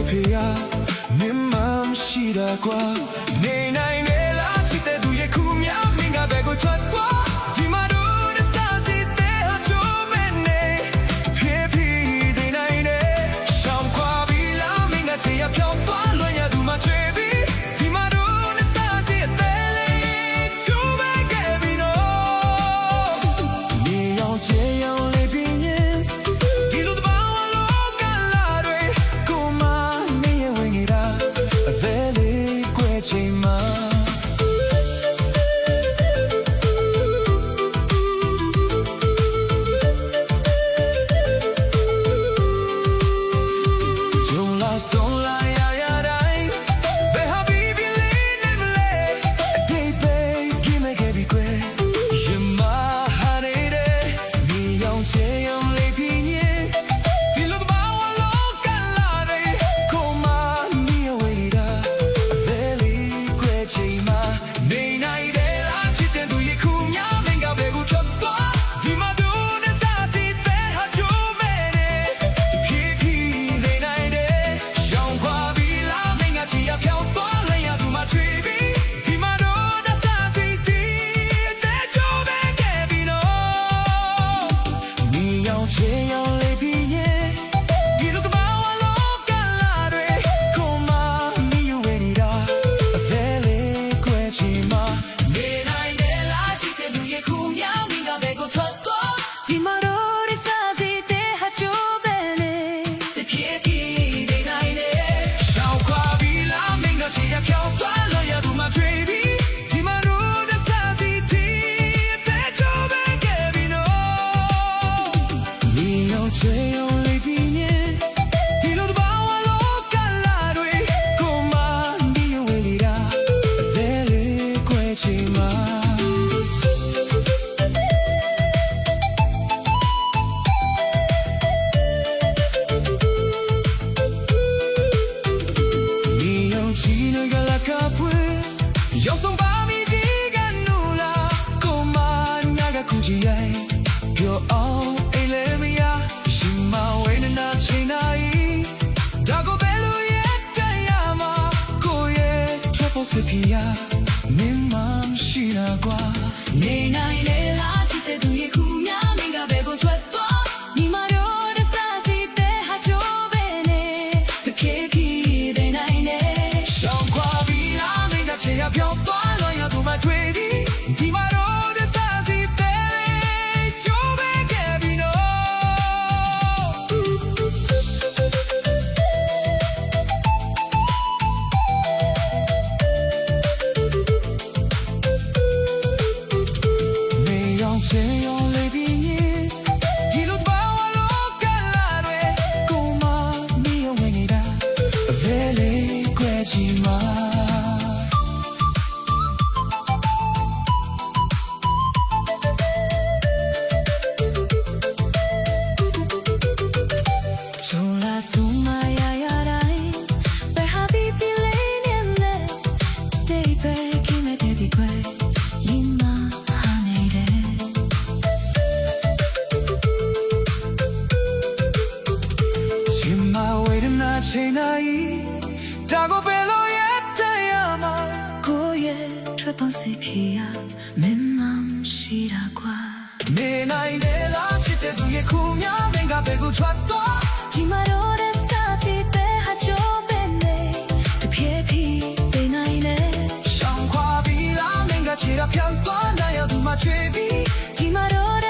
ဖေယာမင်းမမရှိတာကွာနေနိုင်လေလားချစ်တဲ့သူရဲ့ခုများမင်းကဘယ်ကိုထွက်သွားဒီမှာတို့နဲ့စားစီတဲ့ဟာချိုးမနေဖြည်းဖြည်းနေနိုင်တယ်ရှောင်းခွာပြီးလားမင်းကချေရဖြောင်းသွားလွှဲရသူမှချွေပြီးဒီမှာတို့နဲ့စားစီတဲ့လေးချိုးမခဲ့ပြီးတော့နေအောင်ချေအောင်လေးပြင်းဒီလိုတဘာဝလောကလာတွေကိုမနေရဝင်နေတာအသေးလေးကွယ်ချိန်မှာဆုံးလာရရတိုင်းဘယ်ဟာပြီးပြီလေးနေမလဲအတိတ်ပဲကိမခဲ့ပြီကွယ်ရင်မဟာနေတယ်ဒီအောင်ချေအောင်လေးပြင်းဒီလိုတဘာဝလောကလာတွေကိုမနေရဝေးတာအသေးလေးကွယ်ချိန်မှာနေနိုင်တယ်လားချစ်တဲ့သူရဲ့ခုများမင်းကဘယ်ကိုထွက်သွားဒီမှာတို့နဲ့စားစီတဲ့ဟာချိုးမဲတယ်ဖြည်းဖြည်းနေနိုင်တယ်飘多了呀，杜马吹比，ဒီမှာတော့တစားစီတီတဲ့ချိုးပဲခဲ့ပြီနော်နေအောင်ချေအောင်လေးပြီးရင်ဒီလိုကဘာဝလောကလာတွေကိုမနေရဝဲနေတာအသေးလေးကွယ်ချင်မှာနေနိုင်တယ်လားချစ်တဲ့လူရဲ့ခုမြောင်မင်းကဘယ်ကိုထွက်သွားဒီမှာတော့တစားစီတဲ့ဟာချိုးပဲလေတဖြည်းဖြည်းနေနိုင်တယ်ရှောင်းခွာချေရဖြောင်းသွားလို့ရသူမှထွေပြီးဒီမှာတို့တစားစီတီတဲ့ချိုးပဲခဲ့ပြီနော်နေအောင်ချေအောင်လေးပြင်းဒီလိုတဘာဝလောကလာတွေကိုမနေရဝေးနေတာအသေးလေးကွယ်ချိန်မှာ要送把米几个努啦，够嘛那个苦鸡哎，表傲哎嘞咪呀，心嘛为了那钱那一，大个白路也这样嘛，过夜却不是皮呀，你妈是那瓜，你那一类垃圾的毒液苦苗，你个别个ထွက်သွား，你妈肉的啥子的还就别呢，这偏僻的那一类，想跨比拉没个钱呀飘。သူမှထွေပြီးဒီမှာတော့တစားစီတဲ့ချိုးပဲခဲ့ပြီနော်နေအောင်ချေအောင်လေးပြင်းဒီလိုတဘာဝလောကလာတွေကိုမနေရဝင်နေတာအသေးလေးကွယ်ချင်မှာချိန်နိုင်ဒါကိုပဲလို့ရတဲ့ရမှာကိုရဲ့ထွက်ပေါ်စီဖြစ်ရမင်းမရှိတာကွာနေနိုင်လေလားချစ်တဲ့သူရဲ့ခုများမင်းကဘယ်ကိုထွက်သွားဒီမှာတော့တဲ့စားစီတဲ့ဟာချိုးပဲနေတဖြည်းဖြည်းနေနိုင်လေရှောင်းခွာပြီးလားမင်းကချေရဖြောင်းသွားနိုင်ရသူမှချွေပြီးဒီမှာတော့